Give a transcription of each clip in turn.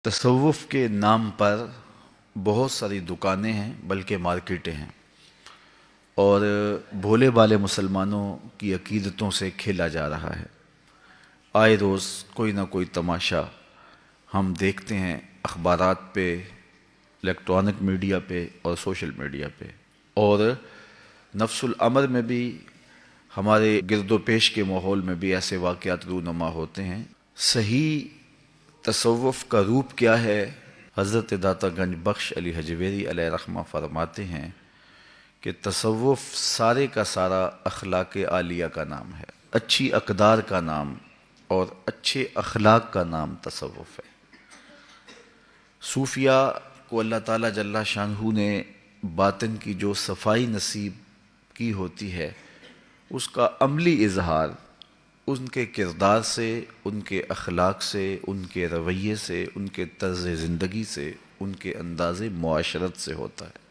تصوف کے نام پر بہت ساری دکانیں ہیں بلکہ مارکیٹیں ہیں، اور بھولے بالے مسلمانوں کی عقیدتوں سے کھیلا جا رہا ہے۔ آئے روز کوئی نہ کوئی تماشا ہم دیکھتے ہیں، اخبارات پہ، الیکٹرانک میڈیا پہ اور سوشل میڈیا پہ، اور نفس الامر میں بھی، ہمارے گرد و پیش کے ماحول میں بھی ایسے واقعات رونما ہوتے ہیں۔ صحیح تصوف کا روپ کیا ہے؟ حضرت داتا گنج بخش علی حجویری علیہ رحمہ فرماتے ہیں کہ تصوف سارے کا سارا اخلاق عالیہ کا نام ہے، اچھی اقدار کا نام اور اچھے اخلاق کا نام تصوف ہے۔ صوفیہ کو اللہ تعالیٰ جل شانہ نے باطن کی جو صفائی نصیب کی ہوتی ہے، اس کا عملی اظہار ان کے کردار سے، ان کے اخلاق سے، ان کے رویے سے، ان کے طرز زندگی سے، ان کے انداز معاشرت سے ہوتا ہے۔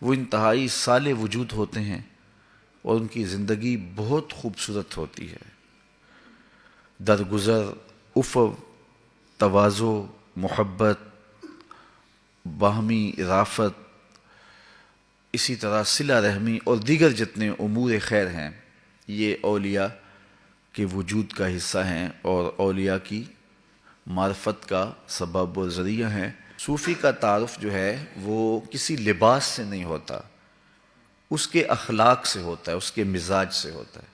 وہ انتہائی صالح وجود ہوتے ہیں اور ان کی زندگی بہت خوبصورت ہوتی ہے۔ درگزر، عفو، تواضع، محبت، باہمی رافت، اسی طرح صلہ رحمی اور دیگر جتنے امور خیر ہیں، یہ اولیاء کے وجود کا حصہ ہیں اور اولیاء کی معرفت کا سبب و ذریعہ ہیں۔ صوفی کا تعارف جو ہے وہ کسی لباس سے نہیں ہوتا، اس کے اخلاق سے ہوتا ہے، اس کے مزاج سے ہوتا ہے۔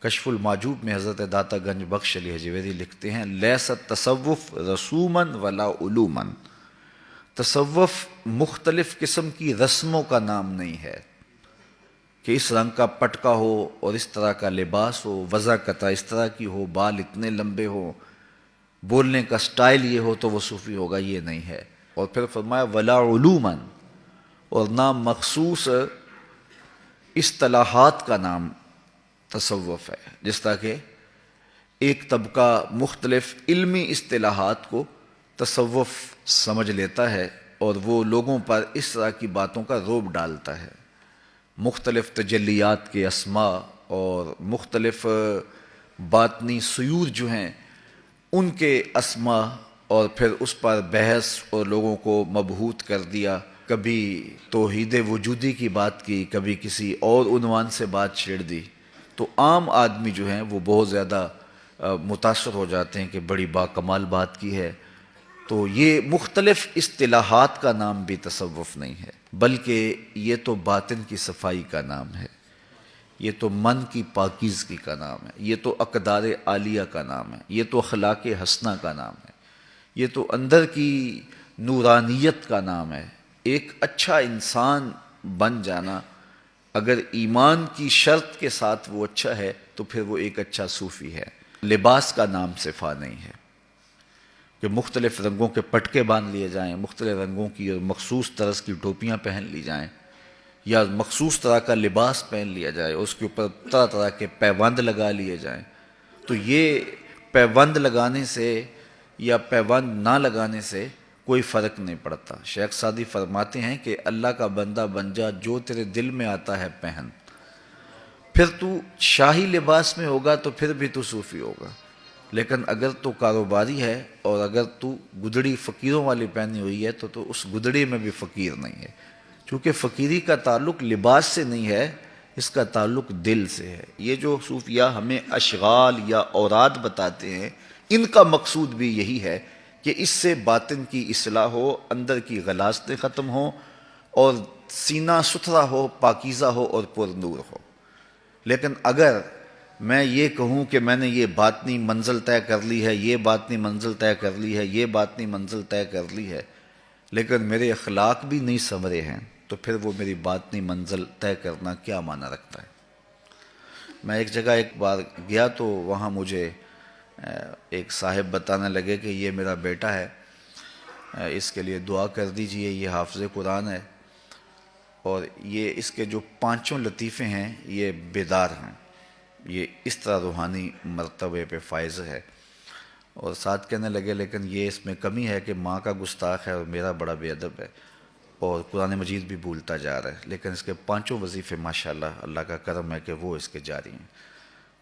کشف المعجوب میں حضرت داتا گنج بخش علی حجویری لکھتے ہیں، لیس التصوف رسوما ولا علوما، تصوف مختلف قسم کی رسموں کا نام نہیں ہے کہ اس رنگ کا پٹکا ہو اور اس طرح کا لباس ہو، وضع قطع اس طرح کی ہو، بال اتنے لمبے ہو، بولنے کا سٹائل یہ ہو تو وہ صوفی ہوگا، یہ نہیں ہے۔ اور پھر فرمایا ولا علوما، اور نہ مخصوص اصطلاحات کا نام تصوف ہے، جس طرح کہ ایک طبقہ مختلف علمی اصطلاحات کو تصوف سمجھ لیتا ہے اور وہ لوگوں پر اس طرح کی باتوں کا رعب ڈالتا ہے۔ مختلف تجلیات کے اسماء اور مختلف باطنی سیور جو ہیں ان کے اسماء، اور پھر اس پر بحث اور لوگوں کو مبہوت کر دیا، کبھی توحید وجودی کی بات کی، کبھی کسی اور عنوان سے بات چھیڑ دی، تو عام آدمی جو ہیں وہ بہت زیادہ متاثر ہو جاتے ہیں کہ بڑی باکمال بات کی ہے۔ تو یہ مختلف اصطلاحات کا نام بھی تصوف نہیں ہے، بلکہ یہ تو باطن کی صفائی کا نام ہے، یہ تو من کی پاکیزگی کا نام ہے، یہ تو اقدار عالیہ کا نام ہے، یہ تو اخلاق حسنہ کا نام ہے، یہ تو اندر کی نورانیت کا نام ہے۔ ایک اچھا انسان بن جانا، اگر ایمان کی شرط کے ساتھ وہ اچھا ہے تو پھر وہ ایک اچھا صوفی ہے۔ لباس کا نام صفا نہیں ہے کہ مختلف رنگوں کے پٹکے باندھ لیے جائیں، مختلف رنگوں کی اور مخصوص طرز کی ٹوپیاں پہن لی جائیں، یا مخصوص طرح کا لباس پہن لیا جائے، اس کے اوپر طرح طرح کے پیوند لگا لیے جائیں۔ تو یہ پیوند لگانے سے یا پیوند نہ لگانے سے کوئی فرق نہیں پڑتا۔ شیخ سعدی فرماتے ہیں کہ اللہ کا بندہ بن جا، جو تیرے دل میں آتا ہے پہن، پھر تو شاہی لباس میں ہوگا تو پھر بھی تو صوفی ہوگا، لیکن اگر تو کاروباری ہے اور اگر تو گدڑی فقیروں والی پہنی ہوئی ہے تو اس گدڑی میں بھی فقیر نہیں ہے، چونکہ فقیری کا تعلق لباس سے نہیں ہے، اس کا تعلق دل سے ہے۔ یہ جو صوفیاء ہمیں اشغال یا اوراد بتاتے ہیں، ان کا مقصود بھی یہی ہے کہ اس سے باطن کی اصلاح ہو، اندر کی غلاظتیں ختم ہوں اور سینہ ستھرا ہو، پاکیزہ ہو اور پر نور ہو۔ لیکن اگر میں یہ کہوں کہ میں نے یہ باطنی منزل طے کر لی ہے، یہ باطنی منزل طے کر لی ہے، یہ باطنی منزل طے کر لی ہے، لیکن میرے اخلاق بھی نہیں سنورے ہیں، تو پھر وہ میری باطنی منزل طے کرنا کیا معنی رکھتا ہے؟ میں ایک جگہ ایک بار گیا تو وہاں مجھے ایک صاحب بتانے لگے کہ یہ میرا بیٹا ہے، اس کے لیے دعا کر دیجئے، یہ حافظ قرآن ہے، اور یہ اس کے جو 5 لطیفے ہیں یہ بیدار ہیں، یہ اس طرح روحانی مرتبے پہ فائز ہے۔ اور ساتھ کہنے لگے لیکن یہ اس میں کمی ہے کہ ماں کا گستاخ ہے اور میرا بڑا بے ادب ہے اور قرآن مجید بھی بھولتا جا رہا ہے، لیکن اس کے 5 وظیفے ماشاءاللہ اللہ کا کرم ہے کہ وہ اس کے جاری ہیں۔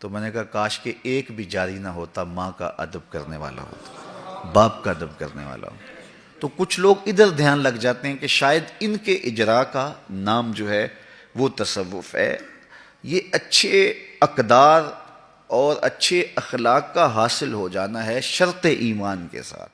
تو میں نے کہا کاش کہ ایک بھی جاری نہ ہوتا، ماں کا ادب کرنے والا ہوتا۔ باپ کا ادب کرنے والا ہوں. تو کچھ لوگ ادھر دھیان لگ جاتے ہیں کہ شاید ان کے اجرا کا نام جو ہے وہ تصوف ہے. یہ اچھے اقدار اور اچھے اخلاق کا حاصل ہو جانا ہے شرط ایمان کے ساتھ.